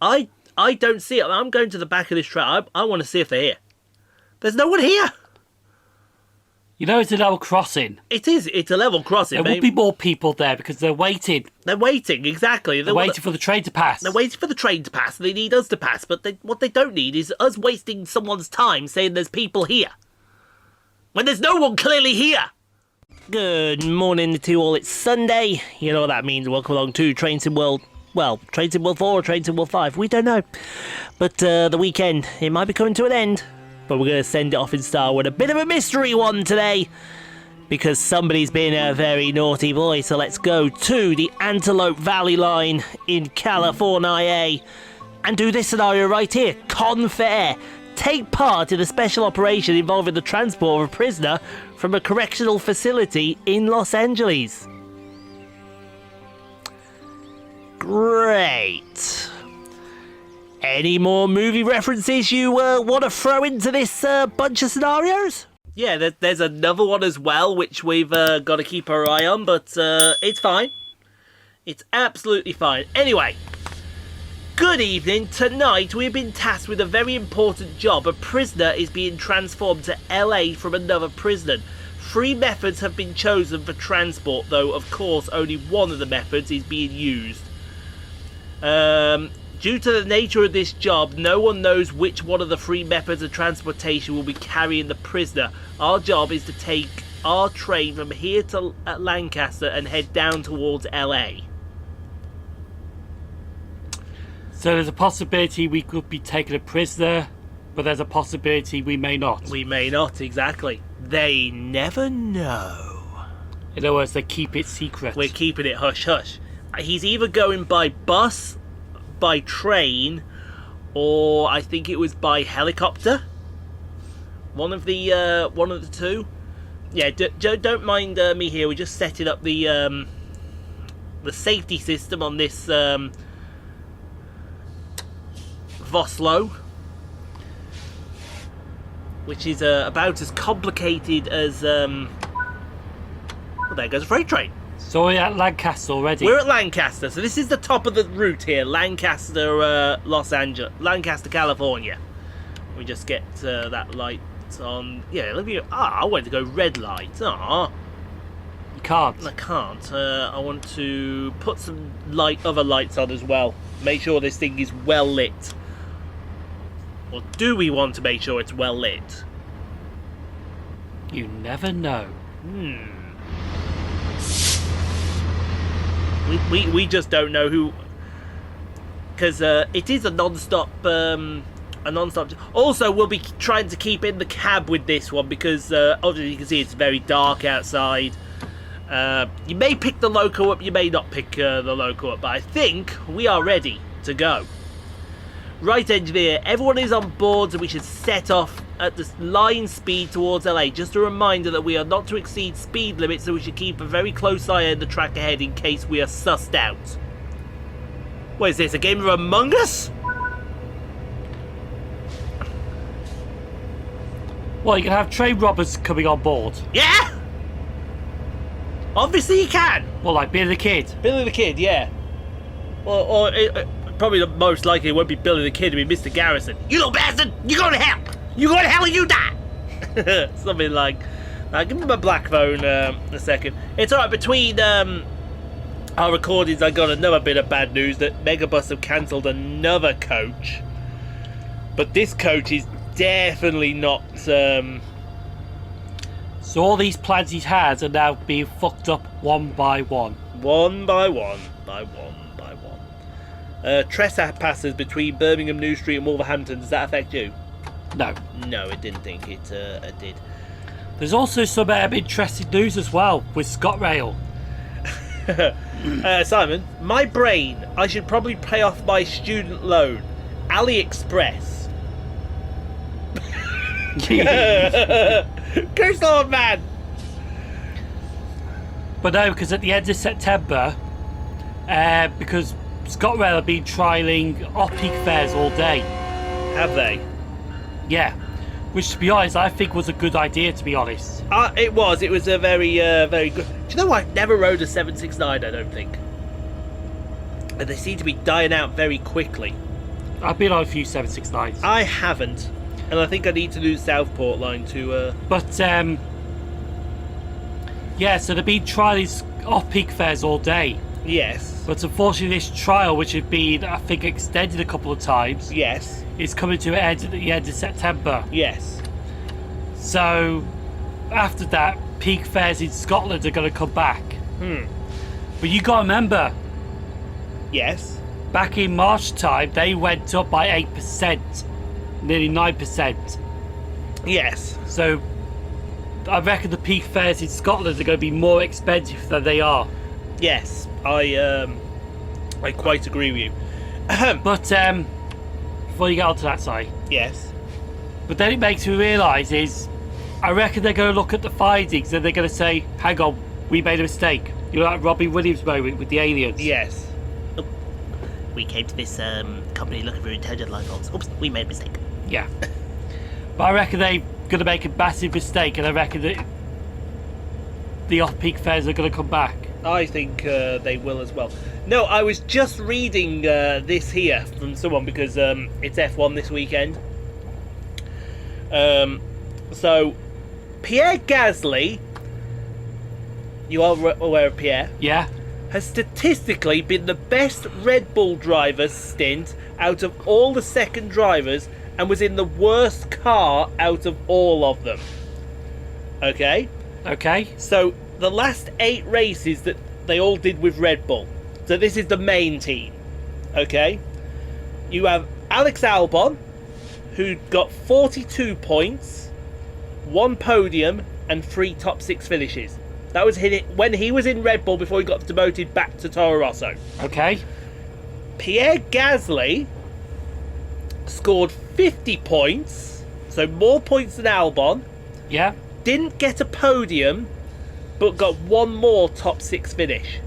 I don't see it. I'm going to the back of this track. I want to see if they're here. There's no one here. You know, it's a level crossing. It is. It's a level crossing. There will be more people there because they're waiting. They're waiting, exactly. They're waiting for the train to pass. They're waiting for the train to pass. They need us to pass. But what they don't need is us wasting someone's time saying there's people here. When there's no one clearly here. Good morning to you all. It's Sunday. You know what that means. Welcome along to Train Sim World. Well, Train Sim World 4 or Train Sim World 5. We don't know. But the weekend, it might be coming to an end. But we're going to send it off in style with a bit of a mystery one today. Because somebody's been a very naughty boy. So let's go to the Antelope Valley line in California. And do this scenario right here. Convict. Take part in a special operation involving the transport of a prisoner from a correctional facility in Los Angeles. Great. Any more movie references you want to throw into this bunch of scenarios? Yeah, there's another one as well, which we've got to keep our eye on, but it's fine. It's absolutely fine. Anyway, good evening. Tonight, we've been tasked with a very important job. A prisoner is being transformed to LA from another prison. 3 methods have been chosen for transport, though, of course, only one of the methods is being used. Due to the nature of this job, no one knows which one of the 3 methods of transportation will be carrying the prisoner. Our job is to take our train from here to Lancaster and head down towards LA. So there's a possibility we could be taking a prisoner, but there's a possibility we may not. We may not, exactly. They never know. In other words, they keep it secret. We're keeping it hush-hush. He's either going by bus, by train, or I think it was by helicopter. One of the two. Yeah, don't mind me here. We're just setting up the safety system on this Voslo, which is about as complicated as well, there goes a freight train. So we're at Lancaster already. We're at Lancaster, so this is the top of the route here, Lancaster, Lancaster, California. We just get that light on. Yeah, look at I wanted to go red light. Ah, you can't. I can't. I want to put some other lights on as well. Make sure this thing is well lit. Or do we want to make sure it's well lit? You never know. We just don't know who, because it is a non-stop. Also, we'll be trying to keep in the cab with this one because obviously you can see it's very dark outside. You may pick the loco up, you may not pick the loco up, but I think we are ready to go. Right, engineer, everyone is on board, so we should set off at the line speed towards LA. Just a reminder that we are not to exceed speed limits, so we should keep a very close eye on the track ahead in case we are sussed out. What is this, a game of Among Us? Well, you can have train robbers coming on board. Yeah! Obviously you can! Well, like Billy the Kid. Billy the Kid, yeah. Or probably the most likely it won't be Billy the Kid, it'll be Mr. Garrison. You little bastard! You go to hell! You go to hell and you die! Something like that. Give me my black phone a second. It's alright, between our recordings I got another bit of bad news that Megabus have cancelled another coach. But this coach is definitely not... So all these plans he's had are now being fucked up one by one. One by one. Trespassers between Birmingham New Street and Wolverhampton, does that affect you? No. No, it didn't think it did. There's also some interesting news as well with ScotRail. Simon, my brain, I should probably pay off my student loan. AliExpress. Curse Lord, man! But no, because at the end of September, because ScotRail have been trialling off-peak fares all day. Have they? Yeah. Which, to be honest, I think was a good idea, to be honest. It was a very, very good... Do you know, I've never rode a 769, I don't think. And they seem to be dying out very quickly. I've been on a few 769s. I haven't, and I think I need to do Southport line to. But yeah, so they've been trialing off-peak fares all day. Yes. But unfortunately, this trial, which had been, I think, extended a couple of times, Yes. is coming to an end at the end of September. Yes. So after that, peak fares in Scotland are going to come back. But you got to remember, Yes. back in March time, they went up by 8%, nearly 9%. Yes. So I reckon the peak fares in Scotland are going to be more expensive than they are. Yes. I quite agree with you. But before you get onto that side, Yes. but then it makes me realise is, I reckon they're going to look at the findings and they're going to say, hang on, we made a mistake. You know, like Robbie Williams moment with the aliens. Yes. We came to this company looking for intelligent life forms. Oops, we made a mistake. Yeah. But I reckon they're going to make a massive mistake, and I reckon that the off-peak fares are going to come back. I think they will as well. No, I was just reading this here from someone because it's F1 this weekend. So, Pierre Gasly, you are aware of Pierre, Yeah? has statistically been the best Red Bull driver stint out of all the second drivers and was in the worst car out of all of them. Okay? Okay. So, the last 8 races that they all did with Red Bull. So, this is the main team. Okay? You have Alex Albon, who got 42 points, 1 podium, and 3 top 6 finishes. That was when he was in Red Bull before he got demoted back to Toro Rosso. Okay. Pierre Gasly scored 50 points, so more points than Albon. Yeah? Didn't get a podium, but got 1 more top 6 finish,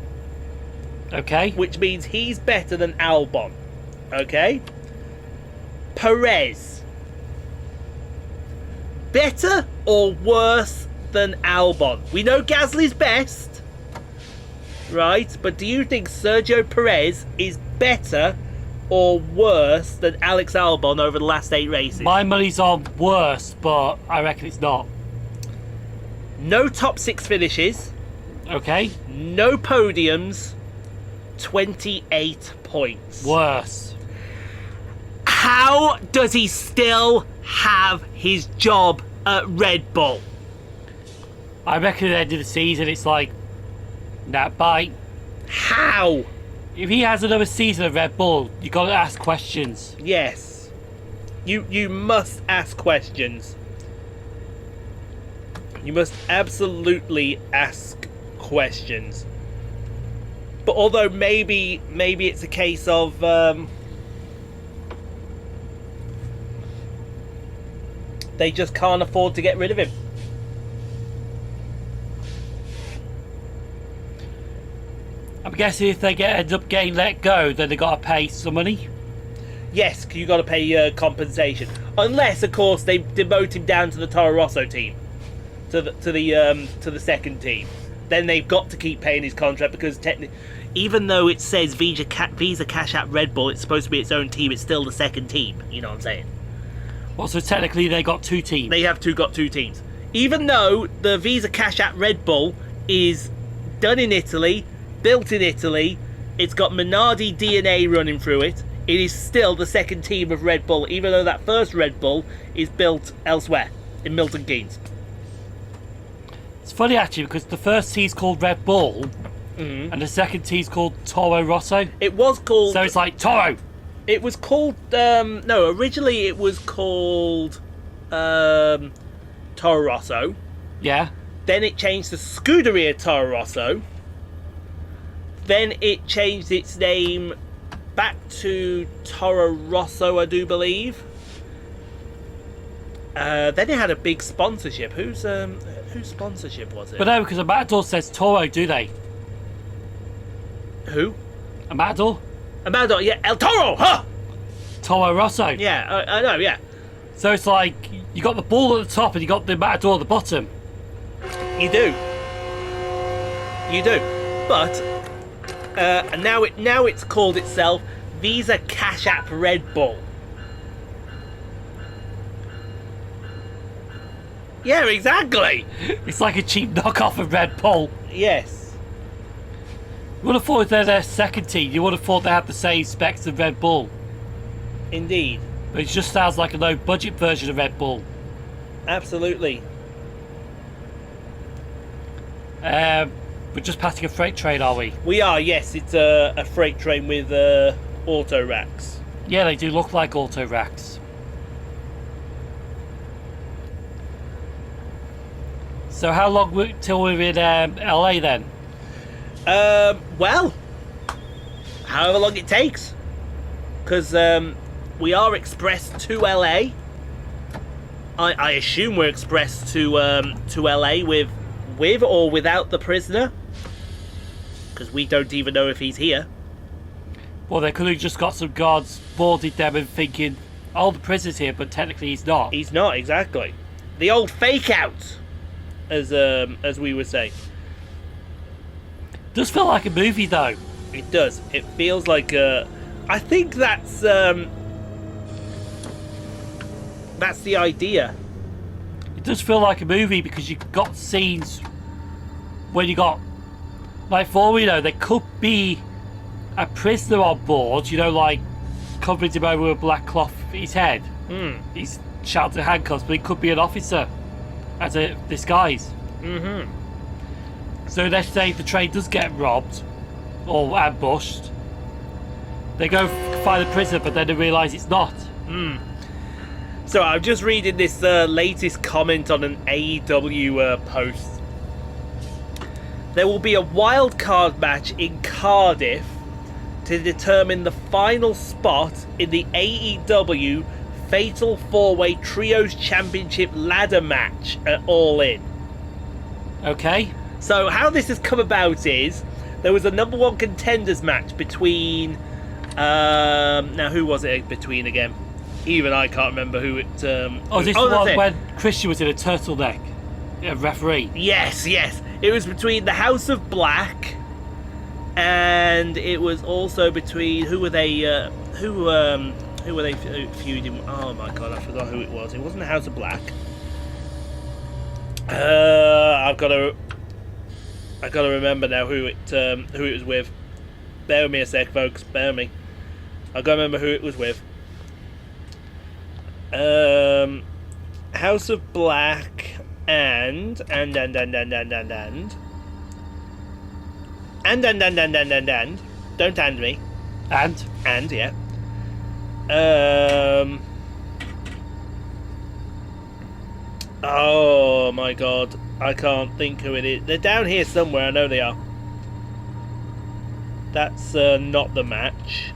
Okay. which means he's better than Albon. Okay? Perez. Better or worse than Albon? We know Gasly's best, right? But do you think Sergio Perez is better or worse than Alex Albon over the last 8 races? My money's on worse, but I reckon it's not. No top 6 finishes, Okay. no podiums, 28 points. Worse. How does he still have his job at Red Bull? I reckon at the end of the season, it's like, nah, bye. How? If he has another season of Red Bull, you got to ask questions. Yes. You must ask questions. You must absolutely ask questions. But although maybe it's a case of they just can't afford to get rid of him. I'm guessing if they end up getting let go, then they got to pay some money. Yes, you got to pay compensation, unless of course they demote him down to the Toro Rosso team, to the second team. Then they've got to keep paying his contract because technically, even though it says Visa Cash App Red Bull, it's supposed to be its own team. It's still the second team. You know what I'm saying? Well, so technically they got 2 teams. They have got two teams. Even though the Visa Cash App Red Bull is done in Italy, built in Italy, it's got Minardi DNA running through it, it is still the second team of Red Bull, even though that first Red Bull is built elsewhere, in Milton Keynes. It's funny actually because the first team's called Red Bull, and the second team's called Toro Rosso. It was called... So it's like Toro. It was called... no, originally it was called Toro Rosso. Yeah. Then it changed to Scuderia Toro Rosso. Then it changed its name back to Toro Rosso, I do believe. Then it had a big sponsorship. Whose sponsorship was it? But no, because a Matador says Toro, do they? Who? A Matador? Amado, yeah, El Toro, huh? Toro Rosso. Yeah, I know, yeah. So it's like, you got the ball at the top and you got the Matador at the bottom. You do. You do. But now it's called itself These are Cash App Red Bull. Yeah, exactly. It's like a cheap knockoff of Red Bull. Yes. You would have thought they're their second team. You would have thought they had the same specs of Red Bull. Indeed. But it just sounds like a low-budget version of Red Bull. Absolutely. We're just passing a freight train, are we? We are, yes. It's a freight train with auto racks. Yeah, they do look like auto racks. So how long till we're in LA then? Well, however long it takes. Because we are expressed to LA. I assume we're expressed to LA with or without the prisoner. Because we don't even know if he's here. Well, they could have just got some guards, boarded them and thinking, oh, the prisoner's here, but technically he's not. He's not, exactly. The old fake out, as we would say. Does feel like a movie, though. It does. It feels like I think that's the idea. It does feel like a movie because you've got scenes when you got, like, for all we know, there could be a prisoner on board, you know, like covering him over with a black cloth for his head. He's shouting to handcuffs, but it could be an officer as a disguise. So let's say the train does get robbed or ambushed. They go find the prisoner, but then they realise it's not. So I'm just reading this latest comment on an AEW post. There will be a wild card match in Cardiff to determine the final spot in the AEW Fatal 4-Way Trios Championship ladder match at All In. Okay. So how this has come about is there was a number one contenders match between now who was it between again? Even I can't remember who it this one when Christian was in a turtleneck, referee. Yes. It was between the House of Black, and it was also between who were they feuding? Oh my god, I forgot who it was. It wasn't the House of Black. I've got to remember now who it was with. Bear with me a sec, folks. Bear with me. I've got to remember who it was with. House of Black and don't hand me. And yeah. Oh my god, I can't think who it is. They're down here somewhere, I know they are. That's not the match.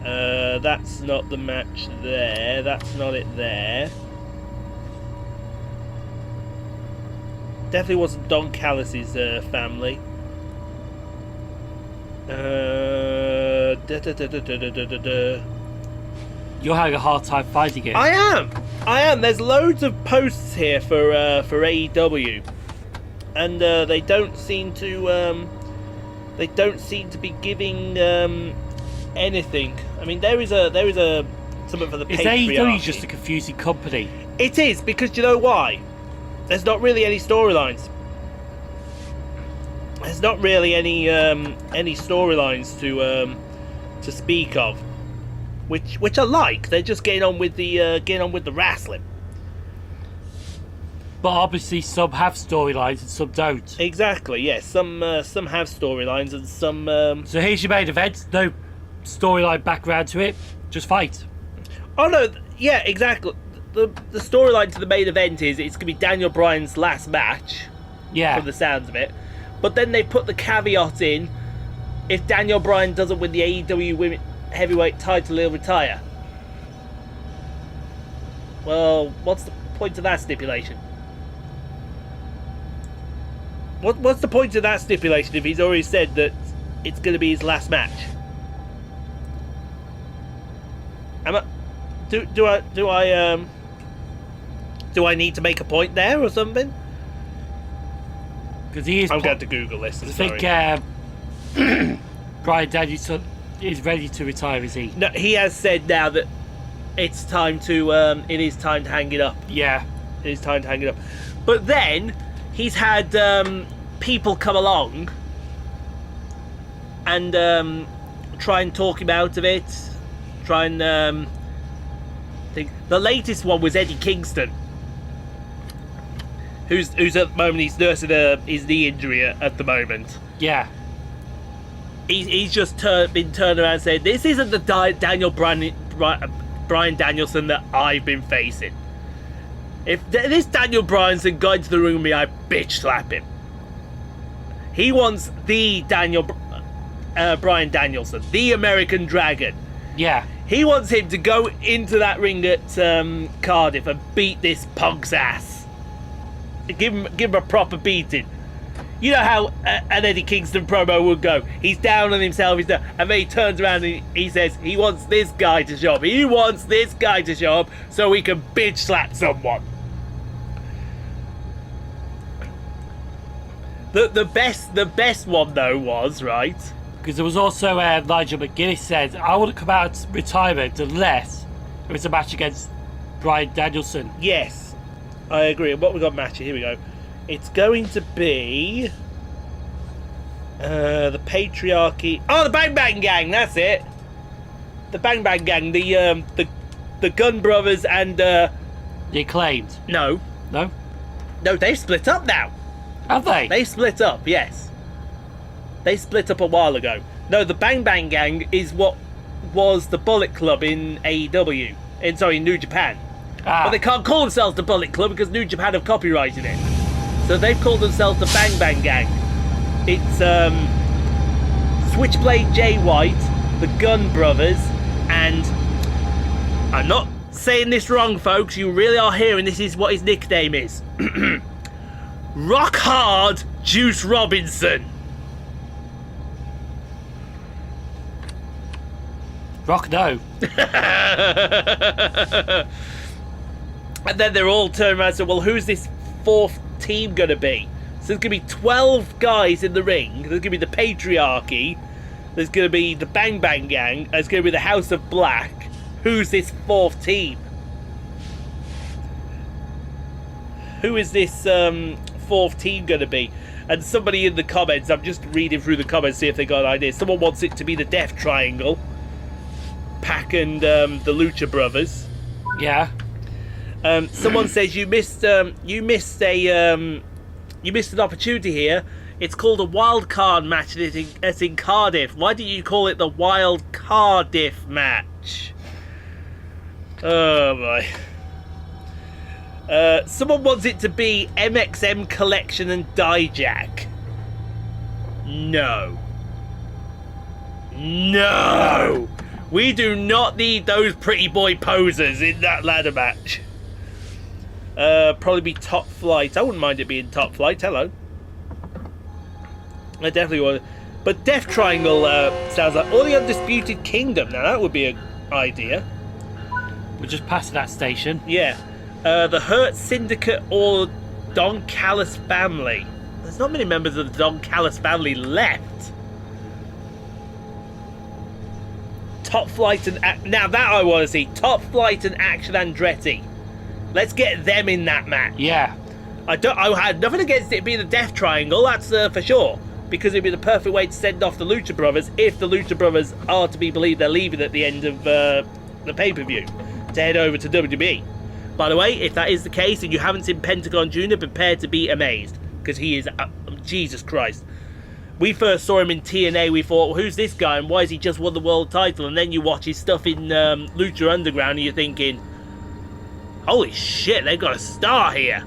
That's not the match there. That's not it there. Definitely wasn't Don Callis' family. You're having a hard time finding it. I am. There's loads of posts here for AEW, and they don't seem to be giving anything. I mean, there is something for the patriarchy. Is AEW just a confusing company? It is, because you know why? There's not really any storylines. There's not really any storylines to speak of, which I like. They're just getting on with the wrestling. But obviously, some have storylines and some don't. Exactly. Yes. Some have storylines and some. So here's your main event. No storyline background to it. Just fight. Oh no! Yeah, exactly. The storyline to the main event is it's gonna be Daniel Bryan's last match. Yeah. From the sounds of it, but then they put the caveat in: if Daniel Bryan doesn't win the AEW Women Heavyweight title, he'll retire. Well, what's the point of that stipulation? What's the point of that stipulation if he's already said that it's going to be his last match? Do I need to make a point there or something? Because he is. I'm going to Google this. I'm sorry. I think Brian Danielson is ready to retire, is he? No, he has said now that it's time to. It is time to hang it up. Yeah. It is time to hang it up. But then he's had people come along and try and talk him out of it. Try and think. The latest one was Eddie Kingston, who's at the moment he's nursing his knee injury at the moment. Yeah. He's just been turned around and said, "This isn't the Brian Danielson that I've been facing. If this Daniel Bryanson got into the room with me, I bitch slap him." He wants the Brian Danielson, the American Dragon. Yeah. He wants him to go into that ring at Cardiff and beat this punk's ass. Give him a proper beating. You know how an Eddie Kingston promo would go. He's down on himself, and then he turns around and he says he wants this guy to show up. He wants this guy to show up so he can bitch slap someone. The best one though was, right? Because there was also Nigel McGuinness said, I wouldn't come out of retirement unless it was a match against Brian Danielson. Yes, I agree. What we got matches? Here we go. It's going to be the Patriarchy. Oh, the Bang Bang Gang. That's it. The Bang Bang Gang. The Gun Brothers and The Acclaimed. no, No? they've split up now. Have they? They split up. Yes, they split up a while ago. No, the Bang Bang Gang is what was the Bullet Club in AEW. In New Japan. Ah. But they can't call themselves the Bullet Club because New Japan have copyrighted it. So they've called themselves the Bang Bang Gang. It's Switchblade Jay White, the Gun Brothers, and I'm not saying this wrong, folks. You really are hearing this is what his nickname is. Rock Hard Juice Robinson. Rock no. And then they're all turned around and said, well, who's this fourth team going to be? So there's going to be 12 guys in the ring. There's going to be the Patriarchy. There's going to be the Bang Bang Gang. There's going to be the House of Black. Who's this fourth team? Who is this fourth team going to be? And somebody in the comments, I'm just reading through the comments, see if they got an idea. Someone wants it to be the Death Triangle. Pac and the Lucha Brothers. Yeah. Someone says you missed an opportunity here. It's called a wild card match. It's in Cardiff. Why did you call it the Wild Cardiff match? Oh my. Someone wants it to be MXM Collection and Dijak. No. We do not need those pretty boy posers in that ladder match. Probably be Top Flight. I wouldn't mind it being Top Flight. Hello. I definitely would. But Death Triangle sounds like... Or the Undisputed Kingdom. Now, that would be an idea. We're just past that station. Yeah. The Hurt Syndicate or Don Callis family. There's not many members of the Don Callis family left. Top Flight and... Now, that I want to see. Top Flight and Action Andretti. Let's get them in that match. Yeah. I had nothing against it being the Death Triangle, that's for sure. Because it'd be the perfect way to send off the Lucha Brothers if the Lucha Brothers are to be believed they're leaving at the end of the pay-per-view to head over to WWE. By the way, if that is the case and you haven't seen Pentagon Jr., prepare to be amazed. Because he is... Jesus Christ. We first saw him in TNA, we thought, well, who's this guy and why has he just won the world title? And then you watch his stuff in Lucha Underground and you're thinking... Holy shit, they've got a star here.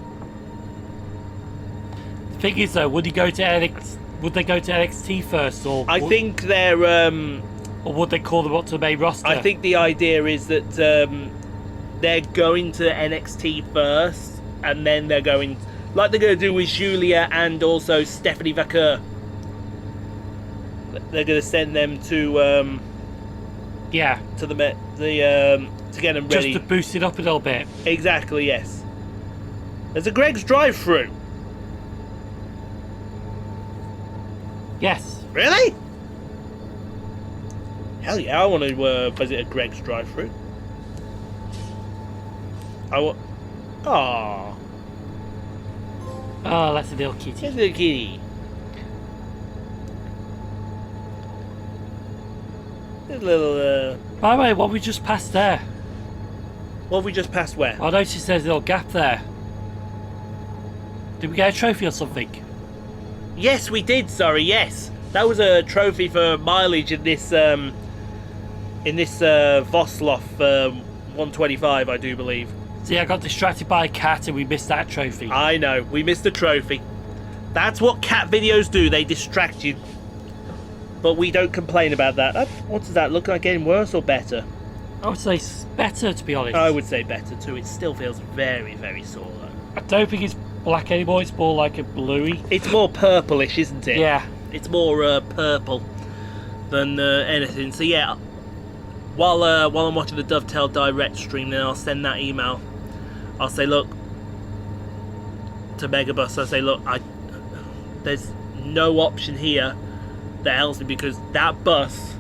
The thing is, though, would they go to NXT first, or I think they're or would they call them up to the main roster? I think the idea is that they're going to NXT first, and then they're going like they're going to do with Julia and also Stephanie Vaquer. They're going to send them to to the to get them ready. Just to boost it up a little bit. Exactly, yes. There's a Greg's drive-through. Yes. Really? Hell yeah, I want to visit a Greg's drive-thru. I want... Aww. Oh, that's a little kitty. Here's a little kitty. There's a little, By the way, what we just passed there? What have we just passed where? I noticed there's a little gap there. Did we get a trophy or something? Yes, we did, sorry, yes. That was a trophy for mileage in this Vosloff 125, I do believe. See, I got distracted by a cat and we missed that trophy. I know, we missed the trophy. That's what cat videos do, they distract you. But we don't complain about that. What does that look like, getting worse or better? I would say it's better, to be honest. I would say better too, it still feels very, very sore though. I don't think it's black anymore, it's more like a bluey. It's more purplish, isn't it? Yeah. It's more purple than anything. So yeah, while I'm watching the Dovetail Direct stream, then I'll send that email. I'll say, look, to Megabus, I'll say, look, there's no option here that helps me because that bus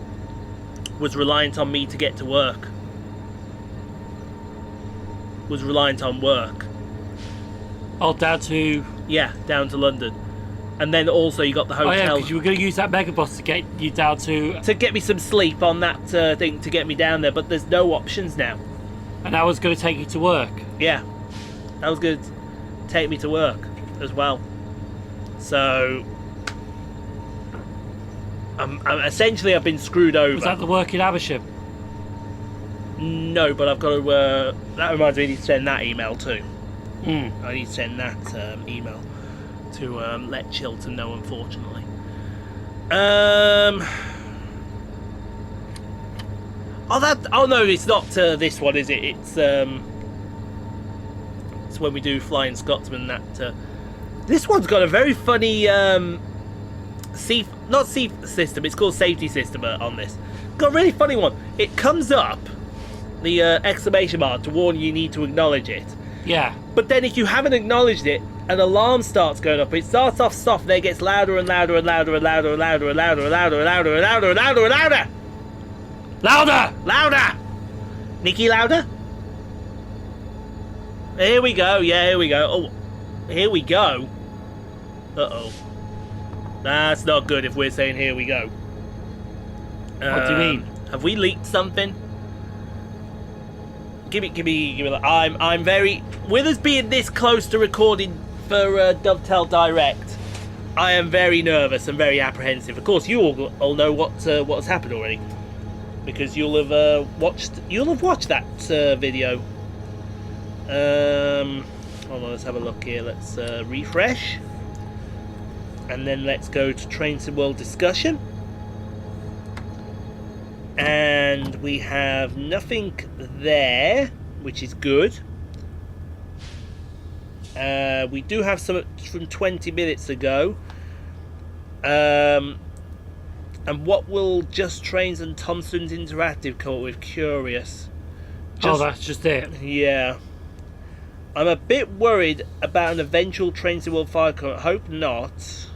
was reliant on me to get to work. Was reliant on work. Oh, down to... Yeah, down to London. And then also you got the hotel. Oh yeah, because you were going to use that Megabus to get you down to... To get me some sleep on that thing to get me down there, but there's no options now. And that was going to take you to work. Yeah, that was going to take me to work as well. So, essentially I've been screwed over. Was that the work in Amersham? No, but I've got to... that reminds me, I need to send that email too. I need to send that email to let Chilton know, unfortunately. Oh no, it's not this one, is it? It's when we do Flying Scotsman. That this one's got a very funny not C system. It's called safety system on this. Got a really funny one. It comes up the exclamation mark to warn you need to acknowledge it. Yeah. But then if you haven't acknowledged it, an alarm starts going up. It starts off soft, then it gets louder and louder and louder and louder and louder and louder and louder and louder and louder and louder and louder. Louder! Louder! Nikki, louder? Here we go, yeah, here we go. Oh, here we go. Uh-oh. That's not good if we're saying here we go. What do you mean? Have we leaked something? Give me. I'm very... With us being this close to recording for Dovetail Direct, I am very nervous and very apprehensive. Of course, you all know what has happened already, because you'll have watched that video. Hold on, let's have a look here. Let's refresh, and then let's go to Train Sim World discussion. And we have nothing there, which is good. We do have some from 20 minutes ago. And what will Just Trains and Thompson's Interactive come up with? Curious. That's just it. Yeah. I'm a bit worried about an eventual Train Sim World 5 come. Hope not.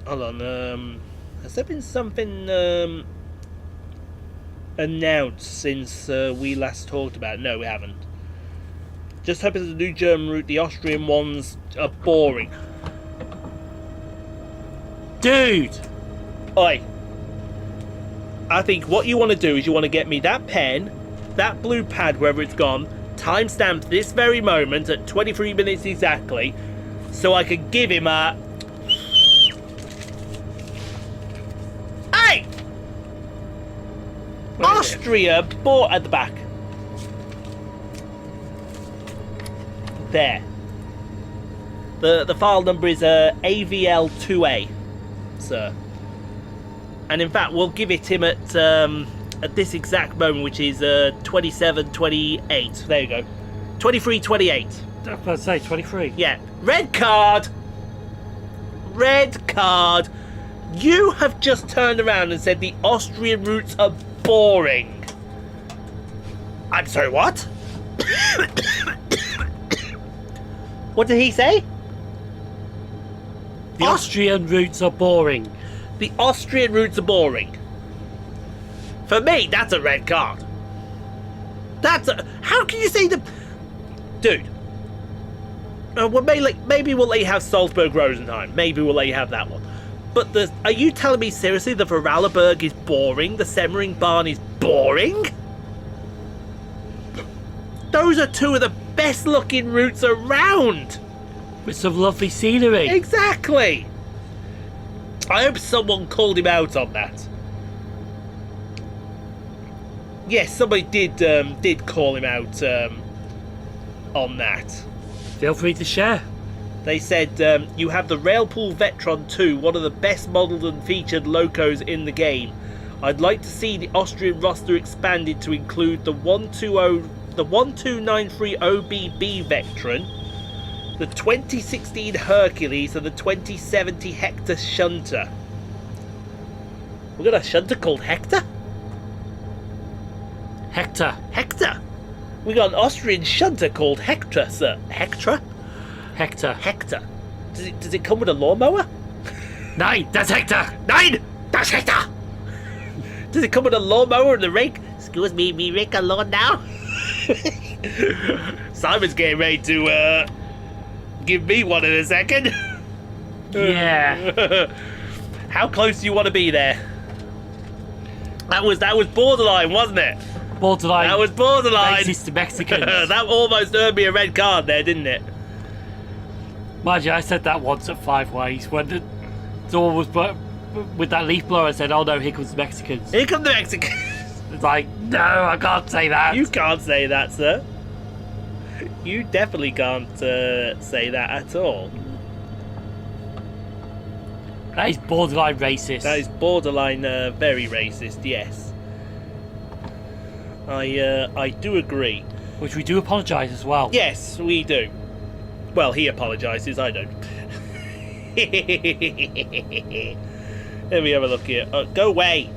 Hold on. Has there been something announced since we last talked about it? No, we haven't. Just hoping the new German route, the Austrian ones are boring. Dude! Oi. I think what you want to do is you want to get me that pen, that blue pad, wherever it's gone, timestamped this very moment at 23 minutes exactly, so I can give him a... Hey! Austria bought at the back. There. The file number is AVL2A, sir. And in fact, we'll give it him at this exact moment, which is 27:28. There you go. 23:28. I was about to say 23. Yeah. Red card. Red card. You have just turned around and said the Austrian routes are boring. I'm sorry, what? What did he say? The Austrian routes are boring. The Austrian routes are boring. For me, that's a red card. How can you say the... Dude. Well, maybe we'll let you have Salzburg-Rosenheim. Maybe we'll let you have that one. But are you telling me seriously the Vorarlberg is boring? The Semmering-Bahn is boring? Those are two of the best looking routes around. With some lovely scenery. Exactly. I hope someone called him out on that. Yes, somebody did call him out on that. Feel free to share. They said, you have the Railpool Vectron 2, one of the best modelled and featured locos in the game. I'd like to see the Austrian roster expanded to include the 1293 OBB Vectron, the 2016 Hercules, and the 2070 Hector Shunter. We got a Shunter called Hector? Hector. Hector? We got an Austrian Shunter called Hector, sir. Hector? Hector. Hector. Does it come with a lawnmower? Nein, that's Hector. Nein, that's Hector. Does it come with a lawnmower and a rake? Excuse me rake a lawn now? Simon's getting ready to give me one in a second. Yeah. How close do you want to be there? That was borderline, wasn't it? Borderline. That was borderline. Racist to Mexicans. That almost earned me a red card there, didn't it? Mind you, I said that once at Five Ways when the door was with that leaf blower. I said, "Oh no, here comes the Mexicans." Here come the Mexicans. It's like, no, I can't say that. You can't say that, sir. You definitely can't say that at all. That is borderline racist. That is borderline very racist, yes. I do agree. Which we do apologise as well. Yes, we do. Well, he apologises, I don't. Let me have a look here. Go away.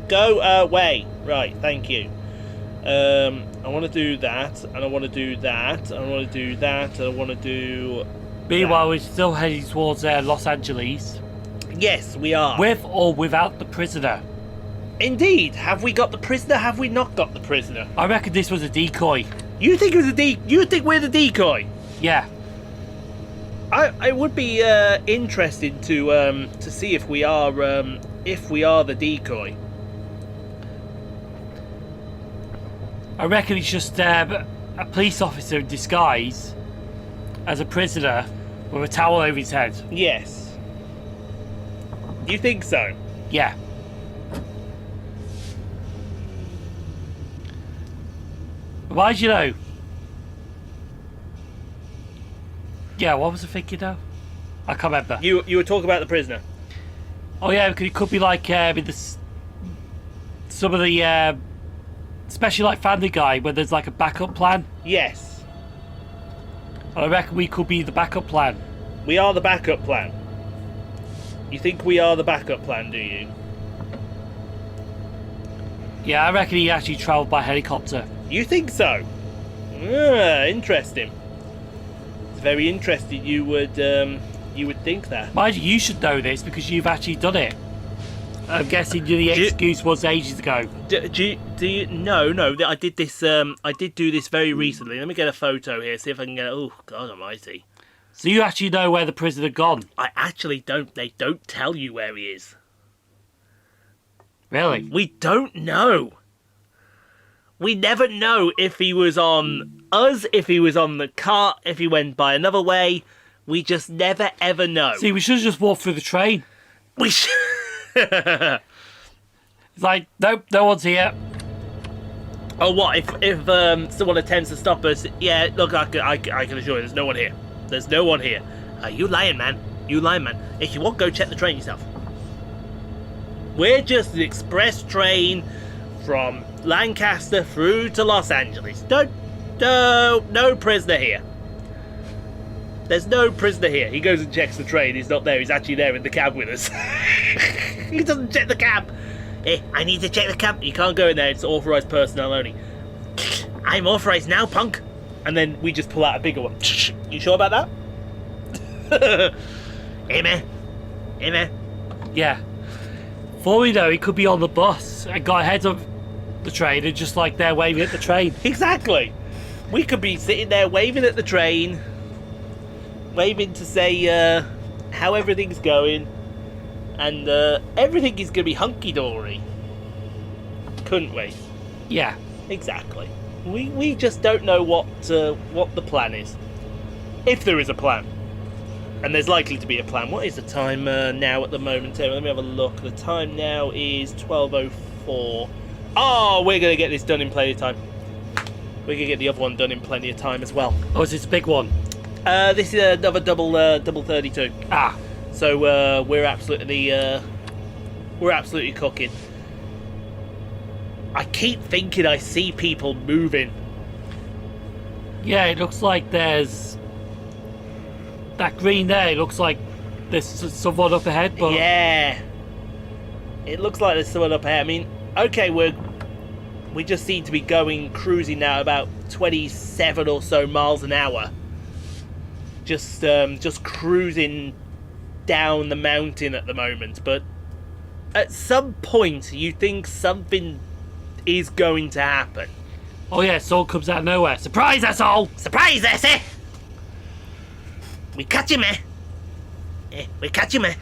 Go away. Right, thank you. I want to do that, and I want to do that, and I want to do that, and I want to do... Meanwhile, we're still heading towards Los Angeles. Yes, we are. With or without the prisoner. Indeed. Have we got the prisoner? Have we not got the prisoner? I reckon this was a decoy. You think it was you think we're the decoy? Yeah. I would be interested to see if we are the decoy. I reckon it's just a police officer in disguise as a prisoner with a towel over his head. Yes. You think so? Yeah. Why do you know? Yeah, what was I thinking now? I can't remember. You were talking about the prisoner. Oh yeah, because it could be like in some of the especially like Family Guy, where there's like a backup plan. Yes. And I reckon we could be the backup plan. We are the backup plan. You think we are the backup plan, do you? Yeah, I reckon he actually travelled by helicopter. You think so? Interesting. It's very interesting. You would think that. Mind you, you should know this because you've actually done it. I'm guessing the excuse was ages ago. Do you? No. I did this. I did do this very recently. Let me get a photo here. See if I can get. Oh God Almighty! So you actually know where the prisoner gone? I actually don't. They don't tell you where he is. Really? We don't know. We never know if he was on us, if he was on the cart, if he went by another way. We just never ever know. See, we should have just walked through the train. We should. It's like, nope, no one's here. Oh, what? If someone attempts to stop us? Yeah, look, I can assure you, there's no one here. There's no one here. You lying, man. You lying, man. If you want, go check the train yourself. We're just an express train from Lancaster through to Los Angeles. No prisoner here. There's no prisoner here. He goes and checks the train. He's not there. He's actually there in the cab with us. He doesn't check the cab. Hey, I need to check the cab. You can't go in there. It's authorised personnel only. I'm authorised now, punk. And then we just pull out a bigger one. You sure about that? Hey, man. Hey, man. Yeah. For we know, he could be on the bus and got ahead of the train and just like they're waving at the train. Exactly. We could be sitting there waving at the train, waving to say how everything's going, and everything is going to be hunky-dory. Couldn't we? Yeah. Exactly. We just don't know what the plan is. If there is a plan. And there's likely to be a plan. What is the time now at the moment? Let me have a look. The time now is 12:04. Oh, we're going to get this done in plenty of time. We're going to get the other one done in plenty of time as well. Oh, is this a big one? This is another double 32. Ah. So we're absolutely cooking. I keep thinking I see people moving. Yeah, it looks like there's... That green there, it looks like there's someone up ahead, but... Yeah. It looks like there's someone up ahead. I mean, okay, we just seem to be cruising now about 27 or so miles an hour. Just cruising down the mountain at the moment. But at some point, you think something is going to happen. Oh yeah, someone comes out of nowhere. Surprise us all! Surprise us, eh? We catch him, eh? We catch him, eh?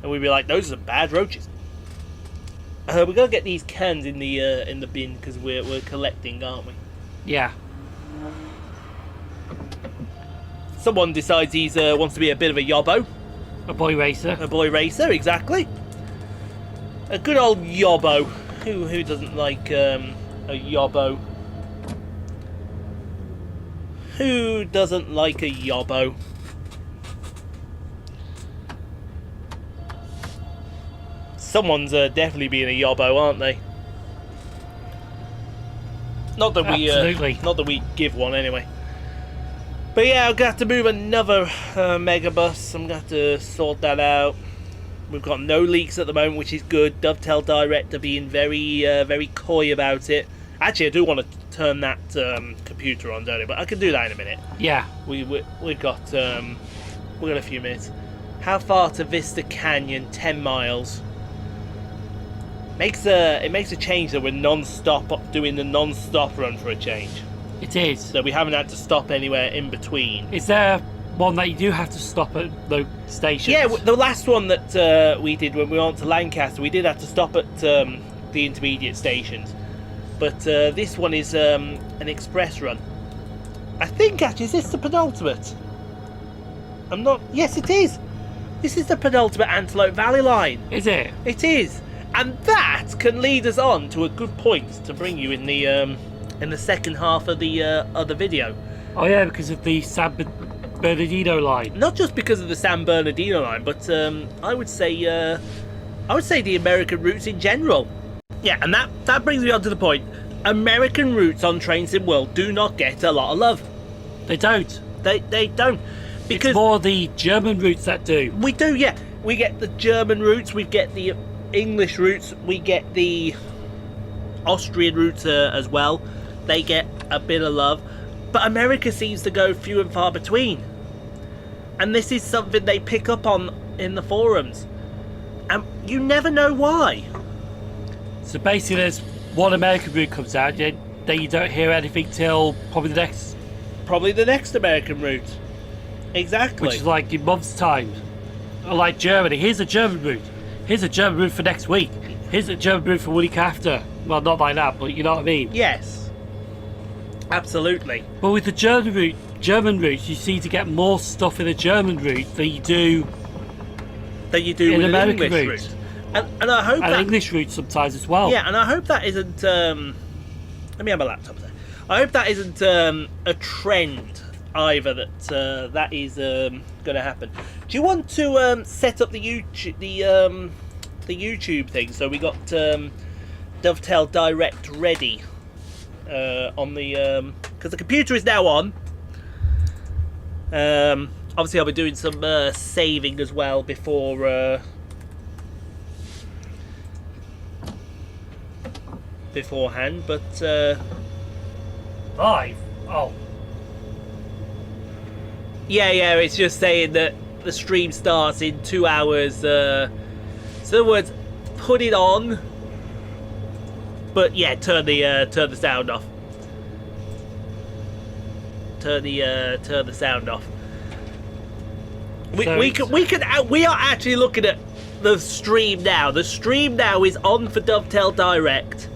And we'd be like, those are some bad roaches. We gotta get these cans in the bin because we're collecting, aren't we? Yeah. Someone decides he's wants to be a bit of a yobbo. A boy racer. A boy racer, exactly. A good old yobbo. Who doesn't like a yobbo? Who doesn't like a yobbo? Someone's definitely being a yobbo, aren't they? Not that we, Absolutely. not that we give one anyway. But yeah, I'm gonna have to move another megabus. I'm gonna have to sort that out. We've got no leaks at the moment, which is good. Dovetail Direct are being very coy about it. Actually, I do want to turn that computer on, don't I? But I can do that in a minute. Yeah. We've got a few minutes. How far to Vista Canyon? 10 miles. It makes a change that we're non-stop doing the non-stop run for a change. It is. So we haven't had to stop anywhere in between. Is there one that you do have to stop at the stations? Yeah, the last one that we did when we went to Lancaster, we did have to stop at the intermediate stations. But this one is an express run. I think, actually, is this the penultimate? I'm not... Yes, it is. This is the penultimate Antelope Valley line. Is it? It is. And that can lead us on to a good point to bring you in the second half of the video. Oh yeah, because of the San Bernardino line. Not just because of the San Bernardino line, but I would say the American routes in general. Yeah, and that brings me on to the point. American routes on Train Sim World do not get a lot of love. They don't. They don't. Because it's more the German routes that do. We do, yeah. We get the German routes, we get the English routes, we get the Austrian routes as well. They get a bit of love. But America seems to go few and far between. And this is something they pick up on in the forums. And you never know why. So basically there's one American route comes out, then you don't hear anything till probably the next American route. Exactly. Which is like in months' time. Like Germany, here's a German route. Here's a German route for next week. Here's a German route for the week after. Well, not like that, but you know what I mean? Yes. Absolutely. But with the German route, you seem to get more stuff in the German route than you do in with American English route. And I hope that English route sometimes as well. Yeah, and I hope that isn't. Let me have my laptop there. I hope that isn't a trend either. That is going to happen. Do you want to set up the YouTube thing? So we got Dovetail Direct ready on the because the computer is now on. Obviously, I'll be doing some saving as well beforehand, but Live? Oh. yeah, it's just saying that the stream starts in 2 hours. So in other words, put it on. But yeah, turn the sound off. Turn the sound off. We are actually looking at the stream now. The stream now is on for Dovetail Direct.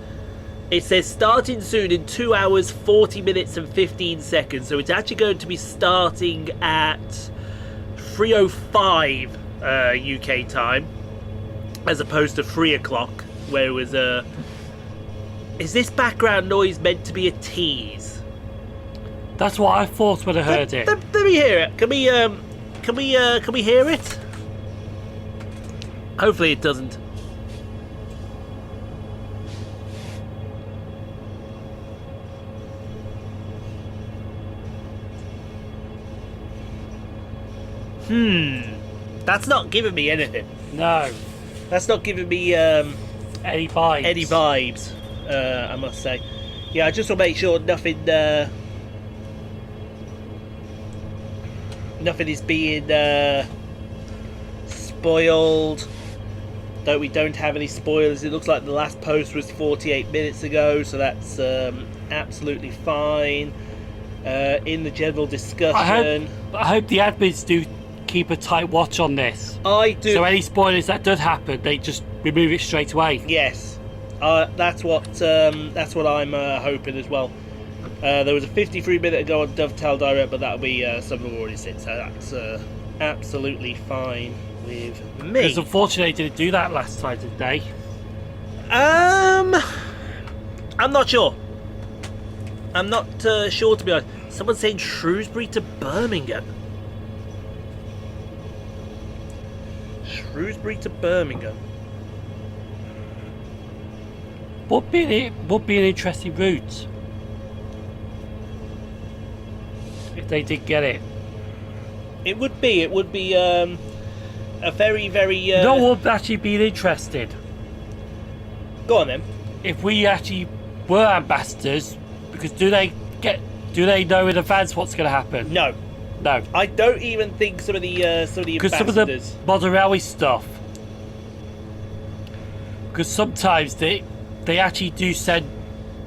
It says starting soon in 2 hours, 40 minutes and 15 seconds. So it's actually going to be starting at 3:05 UK time, as opposed to 3 o'clock, where it was Is this background noise meant to be a tease? That's what I thought when I heard it. Let me hear it. Can we hear it? Hopefully it doesn't. That's not giving me anything. No. That's not giving me Any vibes. any vibes, I must say. Yeah, I just want to make sure nothing is being spoiled. We don't have any spoilers. It looks like the last post was 48 minutes ago, so that's absolutely fine. In the general discussion, I hope the admins do keep a tight watch on this. I do. So any spoilers that does happen, they just remove it straight away. Yes, that's what I'm hoping as well. There was a 53-minute ago on Dovetail Direct, but that'll be some have already seen, so that's absolutely fine with me. Because unfortunately, they didn't do that last time, did they? I'm not sure. I'm not sure, to be honest. Someone's saying Shrewsbury to Birmingham. Shrewsbury to Birmingham. Would be an interesting route if they did get it. It would be a very, very. You know what would actually be interesting? Go on then. If we actually were ambassadors, because do they know in advance what's going to happen? No. No. I don't even think some of the Because some of the modern railway stuff, because sometimes they actually do send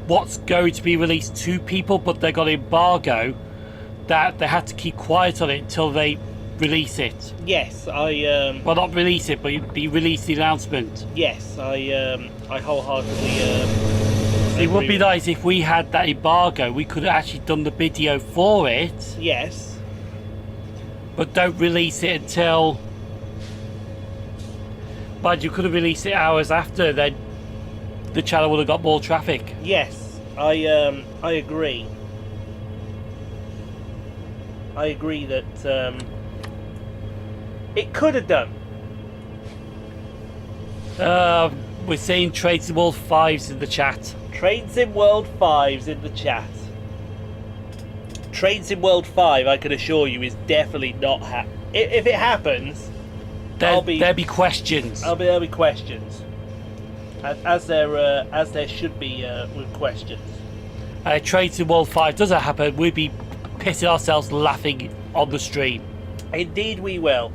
what's going to be released to people, but they got an embargo that they had to keep quiet on it until they release it. Yes, well, not release it, but they release the announcement. Yes, I wholeheartedly. It would be nice if we had that embargo. We could have actually done the video for it. Yes. But don't release it until. But you could have released it hours after. Then the channel would have got more traffic. Yes, I agree. I agree that it could have done. We're seeing Trains in World 5s in the chat. Trains in World 5s in the chat. Trains in World 5, I can assure you, is definitely not if it happens, There'll be questions. There'll be questions, as there should be with questions. Trains in World 5 doesn't happen, we'd be pissing ourselves laughing on the stream. Indeed, we will.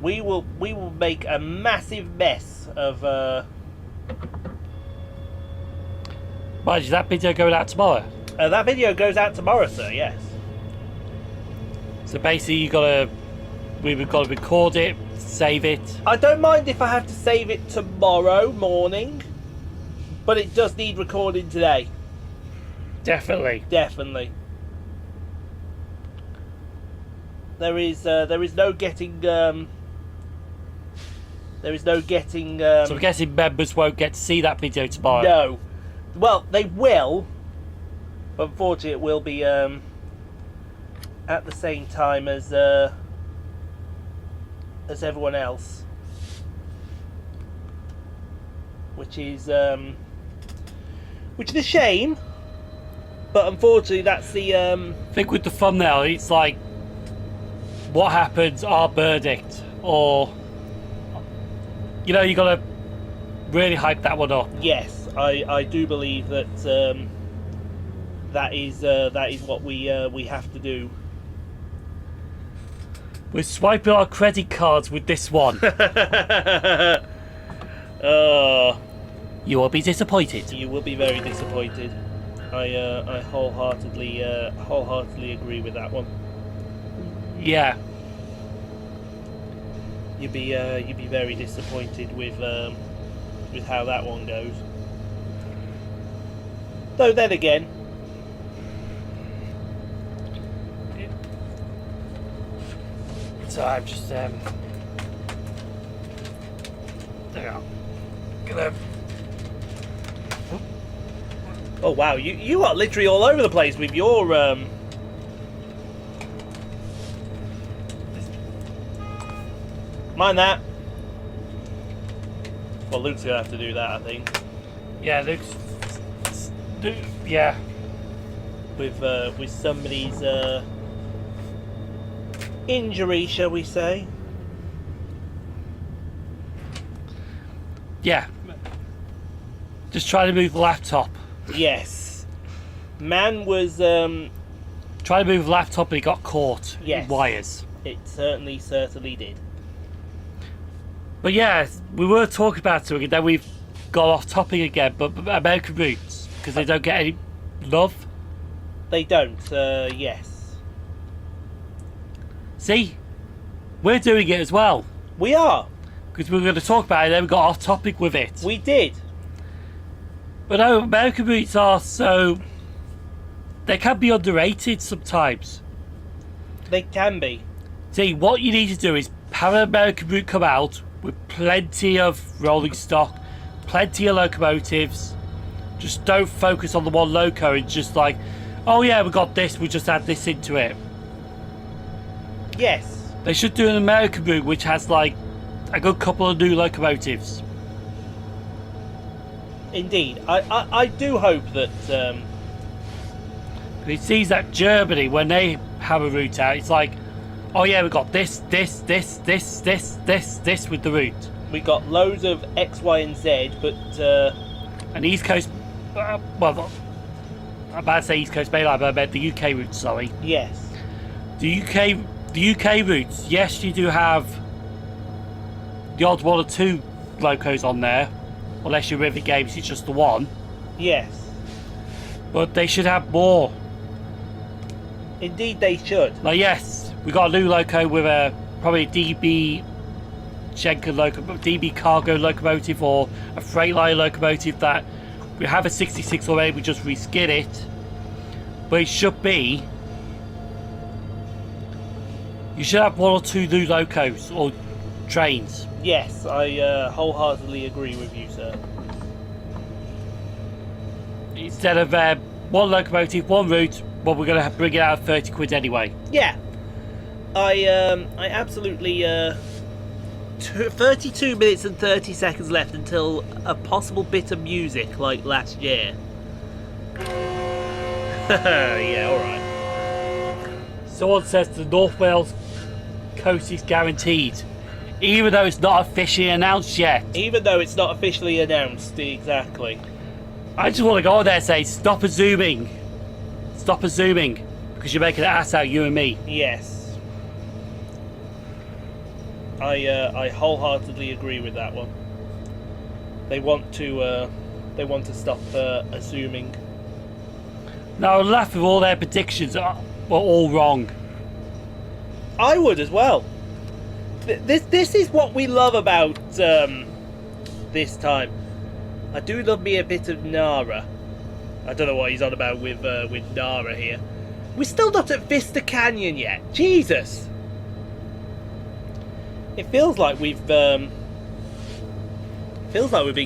We will make a massive mess of. Mind you, that video going out tomorrow. That video goes out tomorrow, sir. Yes. So basically, we've got to record it, save it. I don't mind if I have to save it tomorrow morning, but it does need recording today. Definitely. Definitely. There is no getting. So I'm guessing members won't get to see that video tomorrow. No. Well, they will. But unfortunately, it will be at the same time as everyone else, which is a shame. But unfortunately, that's the. I think with the thumbnail, it's like, what happens? Our verdict, or you got to really hype that one up. Yes, I do believe that. That is what we have to do. We're swiping our credit cards with this one. Oh, You will be disappointed. you will be very disappointed. I wholeheartedly agree with that one. Yeah. You'd be very disappointed with how that one goes. Though then again, So I'm just there we go. Gonna oh wow, you are literally all over the place with your mind that. Well, Luke's gonna have to do that, I think. yeah, yeah. With somebody's injury, shall we say? Yeah. Just try to move the laptop. Yes. Man was Try to move the laptop and it got caught Yes. in wires. it certainly did. But yeah, we were talking about it, and then we've got off topic again. But American Roots, because they don't get any love. They don't, yes. See, we're doing it as well, We are. because we were going to talk about it, then we got off topic with it. We did. But no, American Roots are so... They can be underrated sometimes. They can be. See, what you need to do is have an American Root come out with plenty of rolling stock, plenty of locomotives. Just don't focus on the one loco and just like, oh yeah, we got this, we just add this into it. Yes. They should do an American Route which has like a good couple of new locomotives. Indeed. I do hope that It seems that Germany, when they have a route out, it's like, oh yeah, we got this with the route. we got loads of X, Y, and Z, but And East Coast, well, I'm about to say East Coast Mainline, but I meant the UK route, sorry. yes. The UK routes, yes, you do have the odd one or two locos on there, unless you're River Games, it's just the one. Yes. But they should have more. Indeed they should. Like, yes, we got a new loco with a probably a DB Schenker DB cargo locomotive or a Freightliner locomotive that we have a 66 already, we just reskin it. But it should be, you should have one or two new locos or trains. Yes, I wholeheartedly agree with you, sir. Instead of one locomotive, one route, well, we're going to bring it out at 30 quid anyway. Yeah. I absolutely 32 minutes and 30 seconds left until a possible bit of music like last year. Yeah, alright. Someone says the North Wales coast is guaranteed, even though it's not officially announced yet. Even though it's not officially announced, exactly. I just want to go on there and say, stop assuming. Stop assuming, because you're making an ass out of you and me. Yes. I wholeheartedly agree with that one. They want to stop assuming. Now, I laugh if all their predictions were all wrong. I would as well. This is what we love about this time. I do love me a bit of Nara. I don't know what he's on about with Nara here. We're still not at Vista Canyon yet. Jesus. It feels like we've been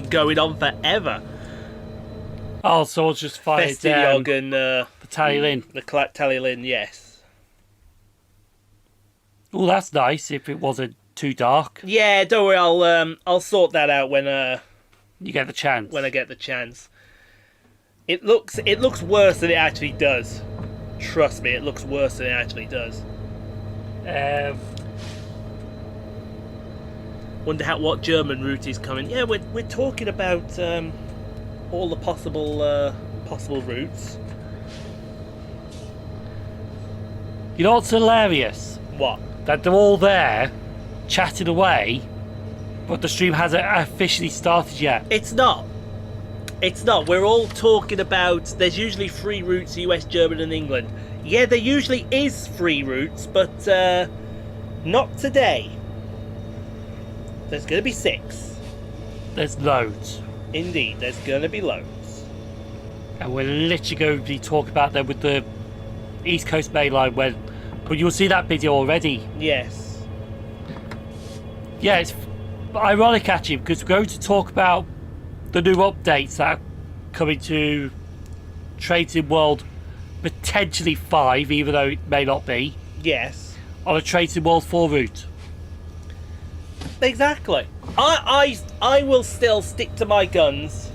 going on forever. Oh, so I'll just fired Festiog and the Tally Lynn. the Tally Lynn, yes. Oh, that's nice if it wasn't too dark. Yeah, don't worry. I'll sort that out when You get the chance. when I get the chance. It looks worse than it actually does. Trust me, it looks worse than it actually does. Wonder what German route is coming. Yeah, we're talking about all the possible routes. You know what's hilarious? What? that they're all there, chatting away, but the stream hasn't officially started yet. It's not. It's not. We're all talking about. There's usually 3 routes: US, German, and England. Yeah, there usually is 3 routes, but not today. There's going to be 6. There's loads. Indeed, there's going to be loads. And we're literally going to be talking about them with the East Coast Main Line when. But you'll see that video already. Yes. Yeah, it's ironic actually because we're going to talk about the new updates that are coming to Trading World, potentially 5, even though it may not be. Yes. On a Trading World 4 route. Exactly. I will still stick to my guns.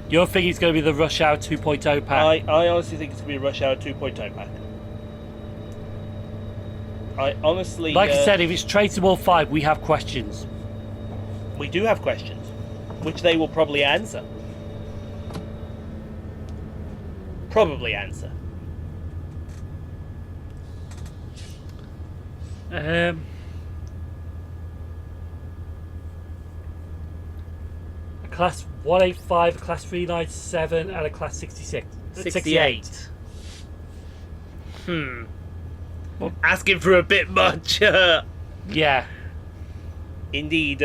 You're thinking it's going to be the Rush Hour 2.0 pack? I honestly think it's going to be a Rush Hour 2.0 pack. I honestly... Like I said, if it's Trading World 5, we have questions. We do have questions, which they will probably answer. A class 185, a class 397, and a class 68. Well, asking for a bit much. Yeah. Indeed.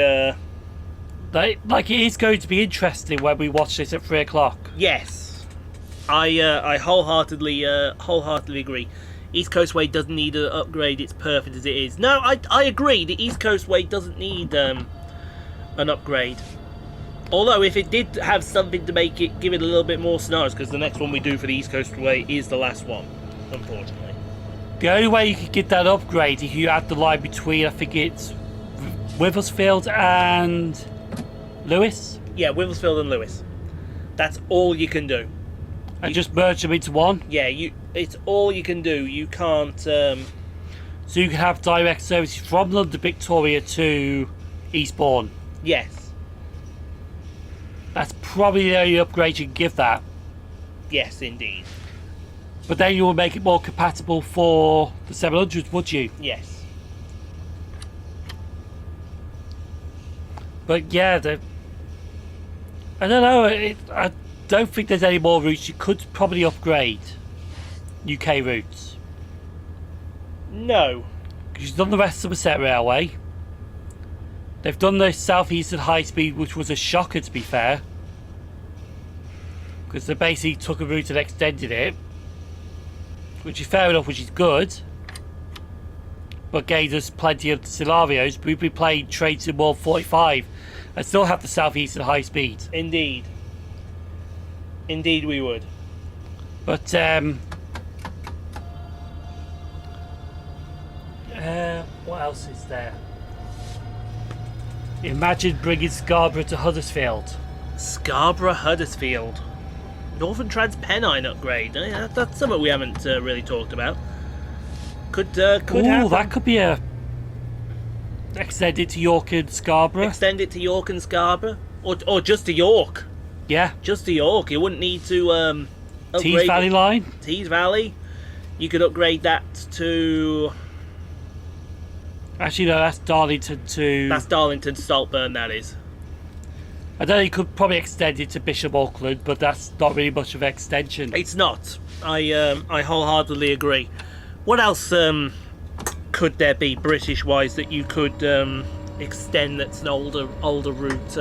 Like it is going to be interesting when we watch this at 3 o'clock. Yes. I wholeheartedly agree. East Coast Way doesn't need an upgrade. It's perfect as it is. No, I agree. The East Coast Way doesn't need an upgrade. Although if it did have something to make it, give it a little bit more scenarios, because the next one we do for the East Coast Way is the last one, unfortunately. The only way you could get that upgrade if you add the line between, I think it's Withersfield and Lewis. Yeah, Withersfield and Lewis. That's all you can do. And just merge them into one. Yeah, it's all you can do. You can't. So you can have direct services from London Victoria to Eastbourne. Yes. That's probably the only upgrade you can give that. Yes, indeed. But then you will make it more compatible for the 700s, would you? Yes. But yeah, I don't know. I don't think there's any more routes. You could probably upgrade UK routes. No. Because you've done the West Somerset Railway. They've done the South Eastern High Speed, which was a shocker to be fair. Because they basically took a route and extended it. Which is fair enough, which is good. But gave us plenty of scenarios. We'd be playing Trading World 45 and still have the South Eastern High Speed. Indeed. Indeed we would. But, what else is there? Imagine bringing Scarborough to Huddersfield. Scarborough, Huddersfield. Northern Trans-Pennine upgrade. Yeah, that's something we haven't really talked about. Could happen. That could be a... Extend it to York and Scarborough. Extend it to York and Scarborough? Or just to York. Yeah. Just to York. You wouldn't need to upgrade Tees Valley line. Tees Valley. You could upgrade that to... Actually, no, that's Darlington to... That's Darlington to Saltburn, that is. I don't know, you could probably extend it to Bishop Auckland, but that's not really much of an extension. It's not. I wholeheartedly agree. What else could there be British-wise that you could extend that's an older route?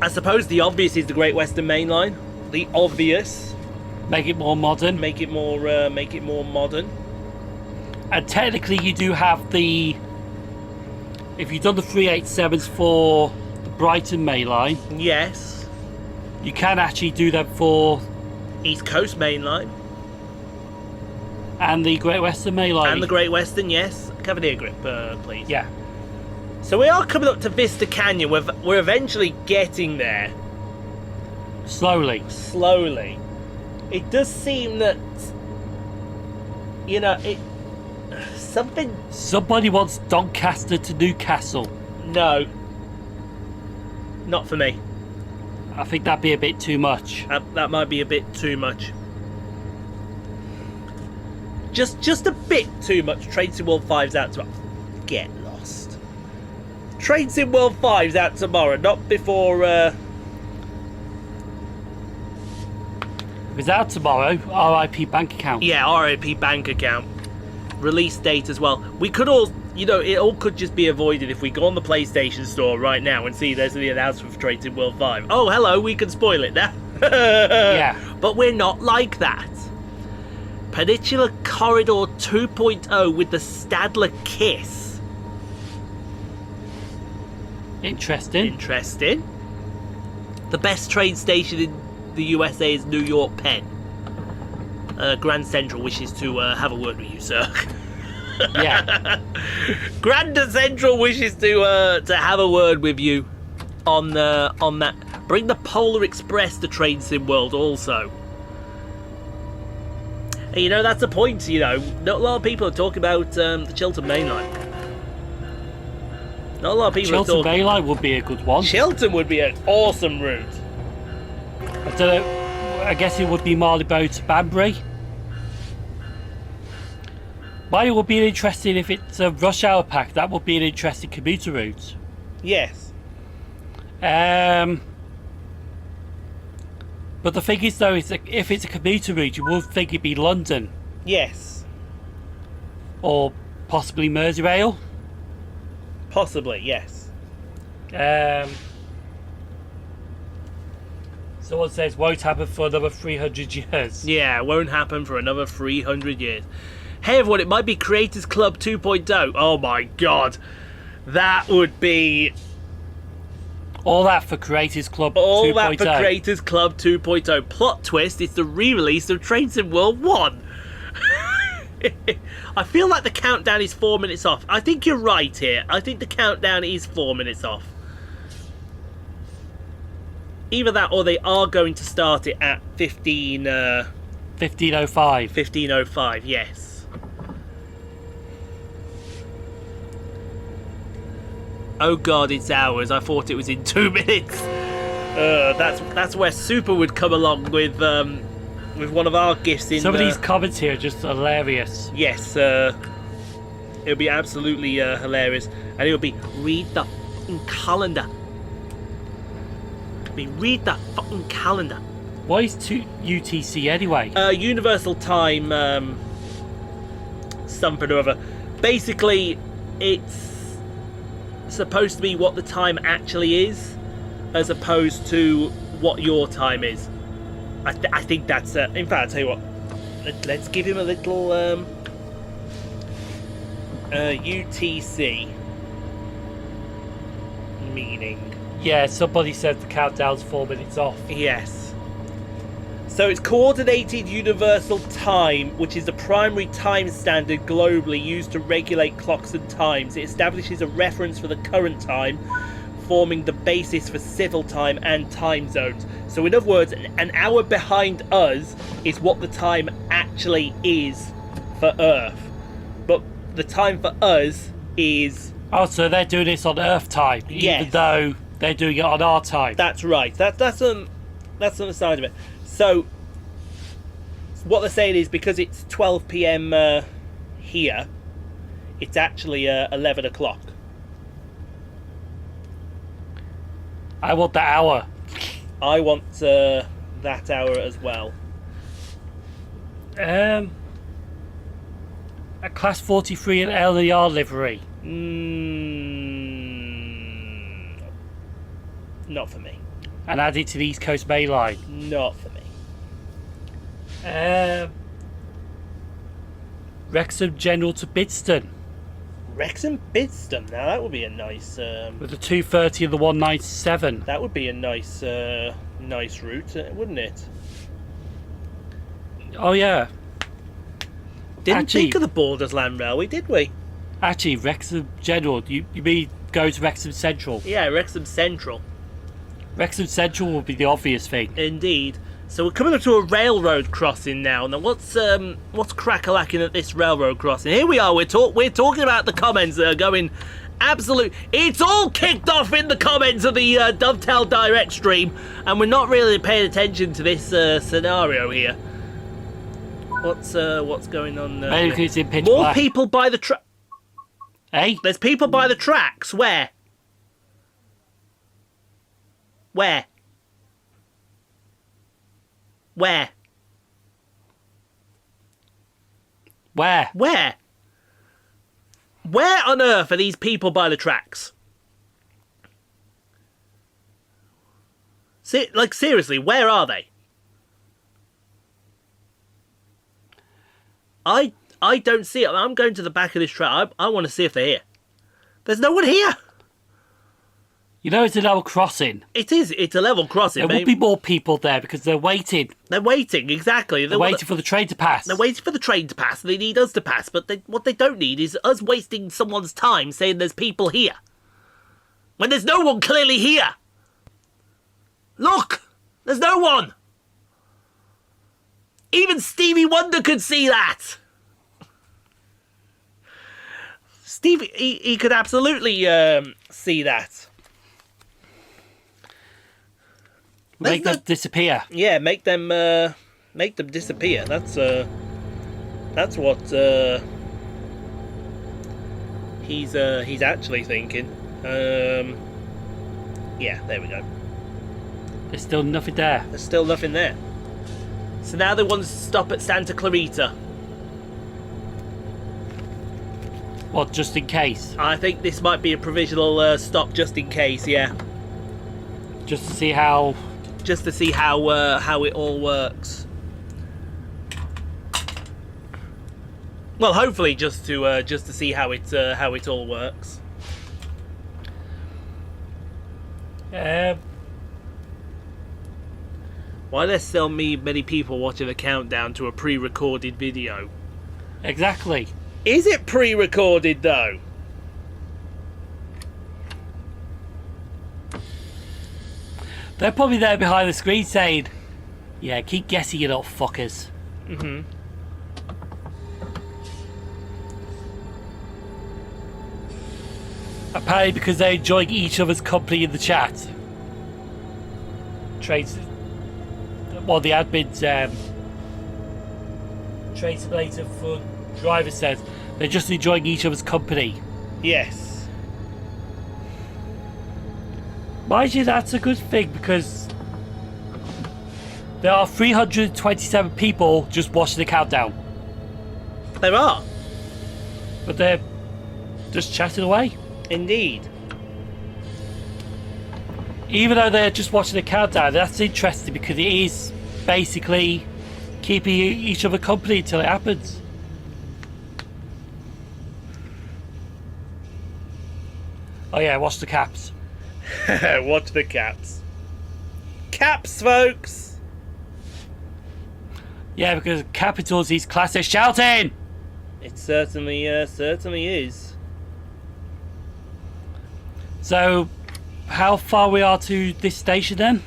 I suppose the obvious is the Great Western Main Line. The obvious. Make it more modern. Make it more modern. And technically you do have the... If you've done the 387s for the Brighton Main Line... Yes. You can actually do them for... East Coast Main Line. And the Great Western Main Line. And the Great Western, yes. Cavalier grip, please. Yeah. So we are coming up to Vista Canyon. We're eventually getting there. Slowly. Slowly. It does seem that... You know, something... Somebody wants Doncaster to Newcastle. No. Not for me. I think that'd be a bit too much. That might be a bit too much. Just a bit too much. Train Sim World 5's out tomorrow. Get lost. Train Sim World 5's out tomorrow, not before... If it's out tomorrow, RIP bank account. Yeah, RIP bank account. Release date as well. We could all... You know, it all could just be avoided if we go on the PlayStation Store right now and see there's the announcement for Train Sim World 5. Oh, hello, we can spoil it now. Yeah. But we're not like that. Peninsula Corridor 2.0 with the Stadler Kiss. Interesting. The best train station in the USA is New York Penn. Grand Central wishes to have a word with you, sir. Yeah. Grand Central wishes to have a word with you on that. Bring the Polar Express to Train Sim World also. And you know, that's the point, you know. Not a lot of people are talking about the Chiltern Main Line. Not a lot of people Chiltern are talking... Main Line would be a good one. Chiltern would be an awesome route. I don't know. I guess it would be Marylebone to Banbury. But it would be interesting if it's a rush hour pack. That would be an interesting commuter route. Yes. But the thing is, though, is that if it's a commuter route, you would think it'd be London. Yes. Or possibly Merseyrail. Possibly, yes. Someone says won't happen for another 300 years. Yeah, it won't happen for another 300 years. Hey everyone, it might be Creators Club 2.0. Oh my god. That would be... All that for Creators Club 2.0. All that for Creators Club 2.0. Plot twist, it's the re-release of Train Sim World 1. I feel like the countdown is 4 minutes off. I think you're right here. I think the countdown is 4 minutes off. Either that or they are going to start it at 1505. 1505, yes. Oh god, it's hours. I thought it was in 2 minutes. That's where Super would come along with one of our gifts in. Some of these comments here are just hilarious. Yes, it would be absolutely hilarious, and it would be read the fucking calendar. Read the fucking calendar. What is UTC anyway? Universal Time, something or other. Basically, it's supposed to be what the time actually is, as opposed to what your time is. I think that's... in fact, I'll tell you what. Let's give him a little UTC meaning. Yeah, somebody said the countdown's 4 minutes off. Yes. So it's Coordinated Universal Time, which is the primary time standard globally used to regulate clocks and times. It establishes a reference for the current time, forming the basis for civil time and time zones. So in other words, an hour behind us is what the time actually is for Earth. But the time for us is... Oh, so they're doing this on Earth time, even though they're doing it on our time. That's right. That's on the side of it. So, what they're saying is because it's 12 PM here, it's actually 11 o'clock. I want the hour. I want that hour as well. A Class 43 and LER livery. Not for me. And add it to the East Coast Main Line. Not for me. Wrexham General to Bidston. Wrexham Bidston. Now that would be a nice. With the 230 and the 197. That would be a nice, nice route, wouldn't it? Oh yeah. Didn't think of the Borders Land Railway, did we? Actually, Wrexham General. You mean go to Wrexham Central? Yeah, Wrexham Central. Wrexham Central would be the obvious thing. Indeed. So we're coming up to a railroad crossing now. Now, what's crack-a-lacking at this railroad crossing? Here we are. We're talking about the comments that are going absolute. It's all kicked off in the comments of the Dovetail Direct stream, and we're not really paying attention to this scenario here. What's going on? Maybe because it's in pitch More black. people by the track. Hey? There's people by the tracks. Where? Where? Where? Where? Where? Where on earth are these people by the tracks? Like, seriously, where are they? I don't see it. I'm going to the back of this track. I want to see if they're here. There's no one here. You know it's a level crossing. It is. It's a level crossing. There will be more people there because they're waiting. They're waiting, exactly. They're waiting for the train to pass. They're waiting for the train to pass. They need us to pass, but what they don't need is us wasting someone's time saying there's people here. When there's no one clearly here. Look! There's no one! Even Stevie Wonder could see that! Stevie, he could absolutely see that. Make them disappear. Yeah, make them disappear. That's what he's actually thinking. Yeah, there we go. There's still nothing there. There's still nothing there. So now they want us to stop at Santa Clarita. What, just in case? I think this might be a provisional stop just in case, yeah. Just to see how... Just to see how it all works. Well, hopefully just to see how it all works. Why are there still many people watching the countdown to a pre-recorded video? Exactly. Is it pre-recorded though? They're probably there behind the screen saying, yeah, keep guessing, you little fuckers. Mm-hmm. Apparently because they're enjoying each other's company in the chat. Trades... Well, the admin's... Trade simulator for driver says they're just enjoying each other's company. Yes. Mind you, that's a good thing because there are 327 people just watching the countdown. There are. But they're just chatting away. Indeed. Even though they're just watching the countdown, that's interesting because it is basically keeping each other company until it happens. Oh yeah, watch the caps. Watch the caps. Caps, folks! Yeah, because Capitals is classic shouting! It certainly is. So, how far we are to this station then?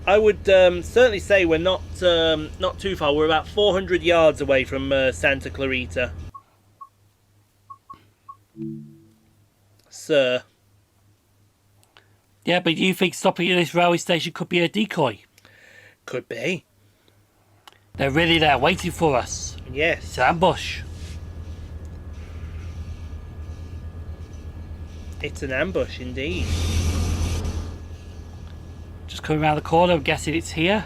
I would certainly say we're not too far. We're about 400 yards away from Santa Clarita. Sir. Yeah, but you think stopping at this railway station could be a decoy? Could be. They're really there waiting for us. Yes. It's an ambush. It's an ambush indeed. Just coming around the corner, I'm guessing it's here.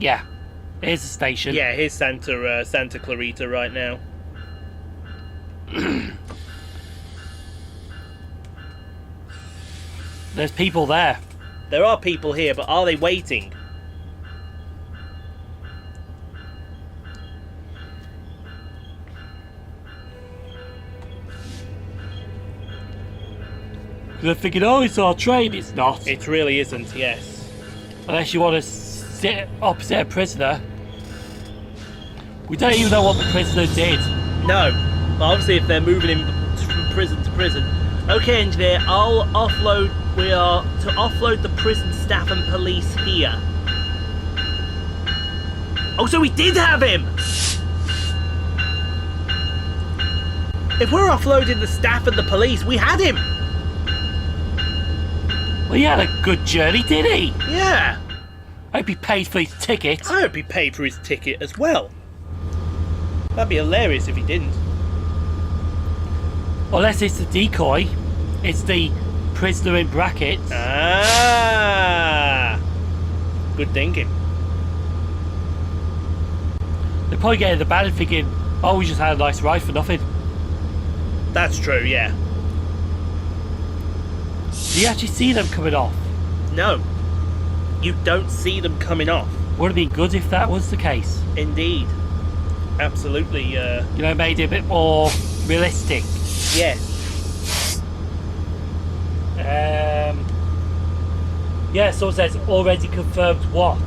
Yeah, here's the station. Yeah, here's Santa Clarita right now. There's people there. There are people here, but are they waiting? They're thinking, oh, it's our train. It's not. It really isn't, yes. Unless you want to sit opposite a prisoner. We don't even know what the prisoner did. No. But obviously if they're moving him from prison to prison. Okay, engineer, I'll offload... We are to offload the prison staff and police here. Oh, so we did have him! If we're offloading the staff and the police, we had him! Well, he had a good journey, did he? Yeah. I hope he paid for his ticket. I hope he paid for his ticket as well. That'd be hilarious if he didn't. Unless it's the decoy. It's the prisoner in brackets. Ah, good thinking. They're probably getting the bad and thinking, oh, we just had a nice ride for nothing. That's true, yeah. Do you actually see them coming off? No, you don't see them coming off. Would have been good if that was the case. Indeed. Absolutely, You know, made it a bit more realistic. yes. Yeah, so it says already confirmed what?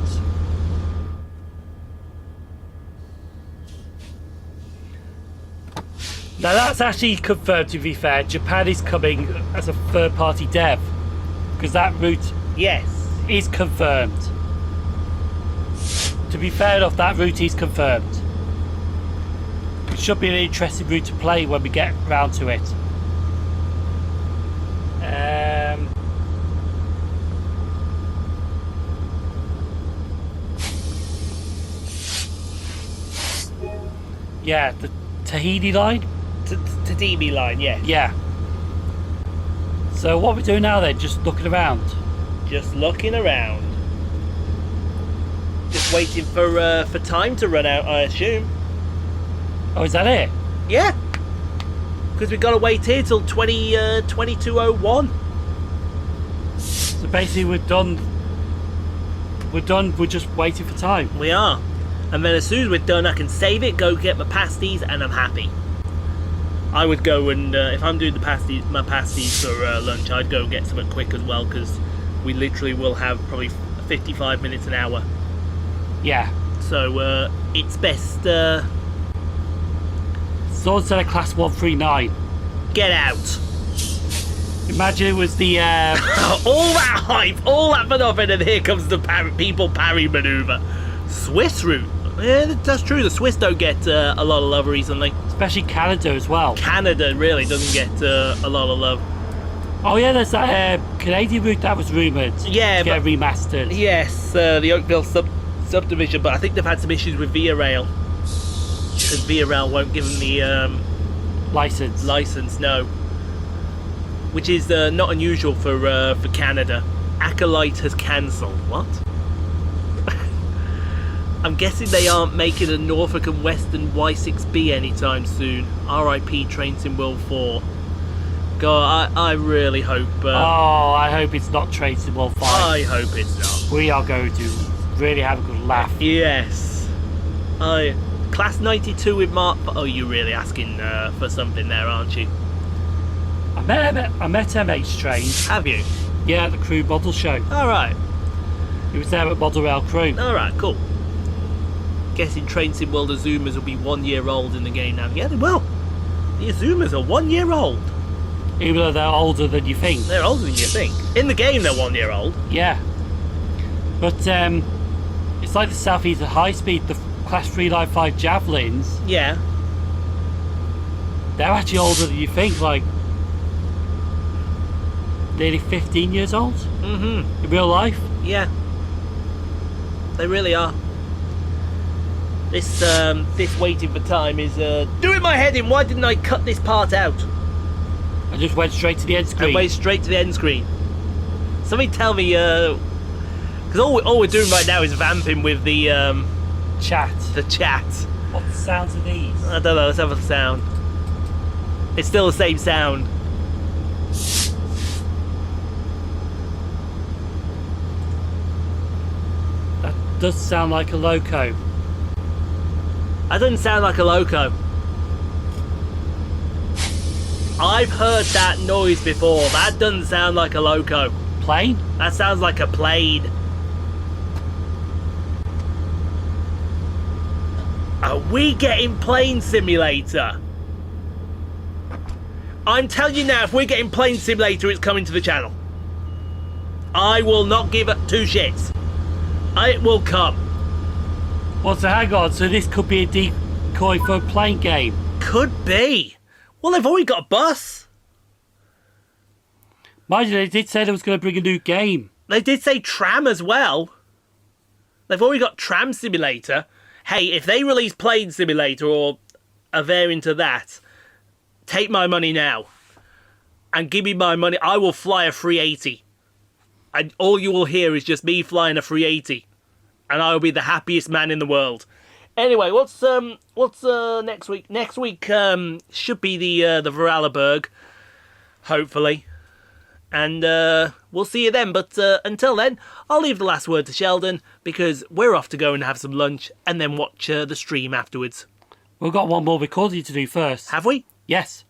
Now that's actually confirmed, to be fair. Japan is coming as a third-party dev. Because that route Yes. is confirmed. To be fair enough, that route is confirmed. It should be an interesting route to play when we get round to it. Yeah, the Tahiti line? Tadimi line, yes. Yeah. So what we do now then? Just looking around. Just looking around. Just waiting for time to run out, I assume. Oh, is that it? Yeah. Because we've got to wait here till 22:01. So basically we're done. We're done, we're just waiting for time. We are. And then as soon as we're done, I can save it, go get my pasties, and I'm happy. I would go and, if I'm doing my pasties for lunch, I'd go and get something quick as well, because we literally will have probably 55 minutes an hour. Yeah. So, it's best, So instead of class 139. get out. Imagine it was the, All that hype, all that for nothing, and here comes the people parry manoeuvre. Swiss route. Yeah, that's true. The Swiss don't get a lot of love recently. especially Canada as well. Canada really doesn't get a lot of love. Oh yeah, there's that Canadian route that was rumoured Yeah, to get remastered. Yes, the Oakville subdivision, but I think they've had some issues with Via Rail. Because Via Rail won't give them the License. no. Which is not unusual for Canada. Acolyte has cancelled. What? I'm guessing they aren't making a Norfolk and Western Y6B anytime soon. RIP Train Sim World 4. God, I really hope... Oh, I hope it's not Train Sim World 5. I hope it's not. We are going to really have a good laugh. Yes. Class 92 with Mark... Oh, you're really asking for something there, aren't you? I met MH Train. Have you? Yeah, at the Crew Model Show. Alright. He was there at Model Rail Crew. Alright, cool. Guessing Train Sim World Azumers will be 1 year old in the game now. Yeah, they will. The Azumers are 1 year old. Even though they're older than you think. They're older than you think. In the game, they're 1 year old. Yeah. But it's like the Southeast High Speed, the Class 395 Javelins. Yeah. They're actually older than you think, like nearly 15 years old Mm-hmm. in real life. Yeah. They really are. This waiting for time is doing my head in. Why didn't I cut this part out? I just went straight to the end screen. And went straight to the end screen. Somebody tell me, because all we're doing right now is vamping with the Chat. the chat. What sounds are these? I don't know. Let's have a sound. It's still the same sound. That does sound like a loco. That doesn't sound like a loco. I've heard that noise before. That doesn't sound like a loco. Plane? That sounds like a plane. Are we getting Plane Simulator? I'm telling you now, if we're getting Plane Simulator, it's coming to the channel. I will not give it two shits. It will come. Well, so hang on. So this could be a decoy for a plane game. Could be. Well, they've already got a bus. Mind you, they did say they was going to bring a new game. They did say tram as well. They've already got Tram Simulator. Hey, if they release Plane Simulator or a variant of that, take my money now. And give me my money. I will fly a 380. And all you will hear is just me flying a 380. And I will be the happiest man in the world. Anyway, what's next week? Next week should be the Vorarlberg, hopefully. And we'll see you then. But until then, I'll leave the last word to Sheldon, because we're off to go and have some lunch and then watch the stream afterwards. We've got one more recording to do first. Have we? Yes.